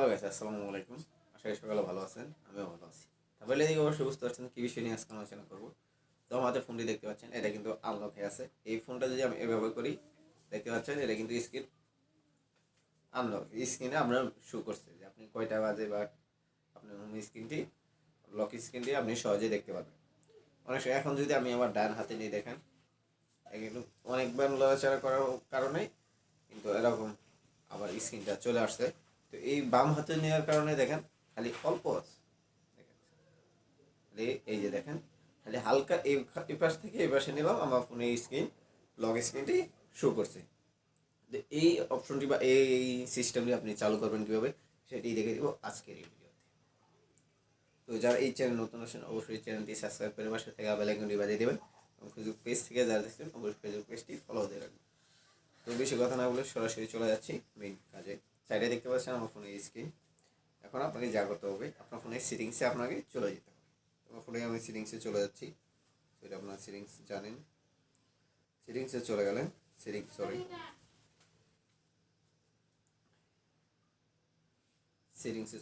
Hello guys, আসসালামু আলাইকুম। আশা করি সকালে ভালো আছেন, আমিও ভালো আছি। তাহলে এই অবশ্যই বুঝতে পারছেন কী বিষয় নিয়ে আজকে আলোচনা করবো। তো আমার হাতে ফোনটি দেখতে পাচ্ছেন, এটা কিন্তু আনলক হয়ে আছে। এই ফোনটা যদি আমি এভাবে করি, দেখতে পাচ্ছেন এটা কিন্তু স্ক্রিন আনলক, স্ক্রিনে আমরা শো করছে যে আপনি কয়টা বাজে বা আপনার হোম স্ক্রিনটি লক স্ক্রিনটি আপনি সহজেই দেখতে পাবেন। অনেক সময় এখন যদি আমি আমার ডান হাতে নিয়ে দেখেন, কিন্তু অনেকবার নড়াচড়া করার কারণে কিন্তু এরকম আবার স্ক্রিনটা চলে আসছে। তো এই বাম হাতে নেওয়ার কারণে দেখেন খালি অল্প আছে, খালি এই যে দেখেন খালি হালকা এই পাশ থেকে এই পাশে নিলাম, আমার ফোনে স্ক্রিন লক স্ক্রিনটি শো করছে। তো এই অপশনটি বা এই সিস্টেমটি আপনি চালু করবেন কীভাবে সেটি দেখে দিব আজকের এই ভিডিওতে। তো যারা এই চ্যানেল নতুন আসেন অবশ্যই চ্যানেলটি সাবস্ক্রাইব করে পাশে থেকে বেল আইকনটি বাজিয়ে দেবেন এবং ফেসবুক পেজ থেকে যারা দেখছেন অবশ্যই ফেসবুক পেজটি ফলো দিয়ে রাখবেন। তো বেশি কথা না বলে সরাসরি চলে যাচ্ছি মেইন কাজে। সাইডে দেখতে পাচ্ছেন আমার ফোনের স্ক্রিন। এখন আপনাকে যা করতে হবে, আপনার ফোনের সেটিংসে আপনাকে চলে যেতে হবে। আমার ফোনে আমি সেটিংসে চলে যাচ্ছি। সেটা আপনার সেটিংস জানেন। সেটিংসে চলে গেলেন, সেটিংসে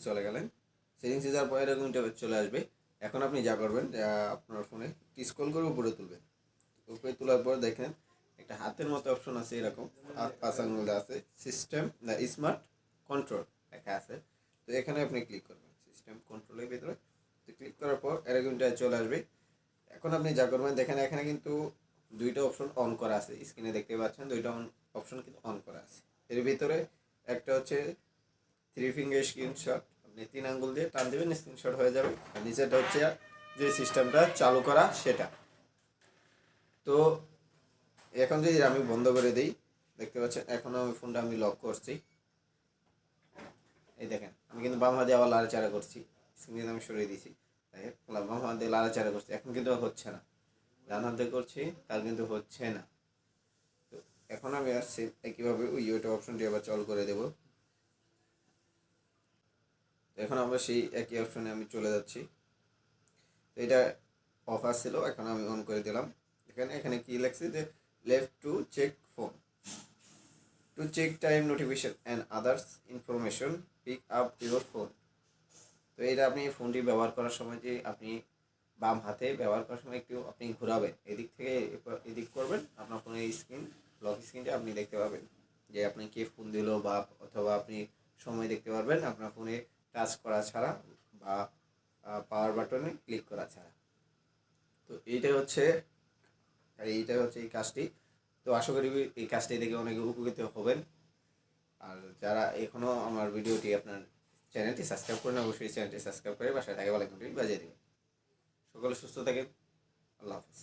চলে গেলেন। সেটিংসে যাওয়ার পরে এরকম ইন্টারফেস চলে আসবে। এখন আপনি যা করবেন, আপনার ফোনে স্ক্রল করে উপরে তুলবেন। উপরে তোলার পর দেখেন একটা হাতের মতো অপশন আছে, এরকম 5 আঙ্গুল আছে, সিস্টেম না স্মার্ট কন্ট্রোল লেখা আছে। তো এখানে আপনি ক্লিক করবেন সিস্টেম কন্ট্রোলের ভিতরে। তো ক্লিক করার পর এরকমটা চলে আসবে। এখন আপনি যা করবেন দেখেন এখানে কিন্তু দুইটা অপশন অন করা আছে, স্ক্রিনে দেখতে পাচ্ছেন দুইটা অপশন কিন্তু অন করা আছে। এর ভিতরে একটা হচ্ছে 3 ফিঙ্গার স্ক্রিনশট, আপনি 3 আঙ্গুল দিয়ে টান দেবেন স্ক্রিনশট হয়ে যাবে। আর নিচেটা হচ্ছে যে সিস্টেমটা চালু করা সেটা। তো এখন যদি আমি বন্ধ করে দিই, দেখতে পাচ্ছেন এখন আমি ফোনটা আমি লক করছি। এই দেখেন আমি কিন্তু বাম হাতে আবার লাড়াচাড়া করছি, স্ক্রিন আমি সরিয়ে দিয়েছি। বাম হাতে লাড়াচাড়া করছি, এখন কিন্তু হচ্ছে না। ডান হাতে করছি, তার কিন্তু হচ্ছে না। তো এখন আমি আসছি একইভাবে ওই ইউটিউব অপশনটি আবার চালু করে দেবো। তো এখন আমরা সেই একই অপশনে আমি চলে যাচ্ছি। তো এটা অফ আসছিল, এখন আমি অন করে দিলাম। এখানে কি লেখছে যে left to check phone, to check time notification and others information, pick up your phone. তো এটা আপনি ফোনটি ব্যবহার করার সময় যে আপনি বাম হাতে ব্যবহার করার সময় একটু আপনি ঘোরাবেন, এদিক থেকে এদিক করবেন, আপনার ফোনের স্ক্রিন লক স্ক্রিনটা আপনি দেখতে পাবেন যে আপনি কে ফোন দিল, বা অথবা আপনি সময় দেখতে পারবেন আপনার ফোনে টাচ করা ছাড়া বা পাওয়ার বাটনে ক্লিক করা ছাড়া। তো এইটাই হচ্ছে এই কাজটি। তো আশা করি এই কাজটি দেখে অনেকে উপকৃত হবেন। আর যারা এখনও আমার ভিডিওটি আপনার চ্যানেলটি সাবস্ক্রাইব করেন অবশ্যই চ্যানেলটি সাবস্ক্রাইব করে বাসায় থাকে বেল আইকনটি বাজিয়ে দেবেন। সকলে সুস্থ থাকেন। আল্লাহ হাফিজ।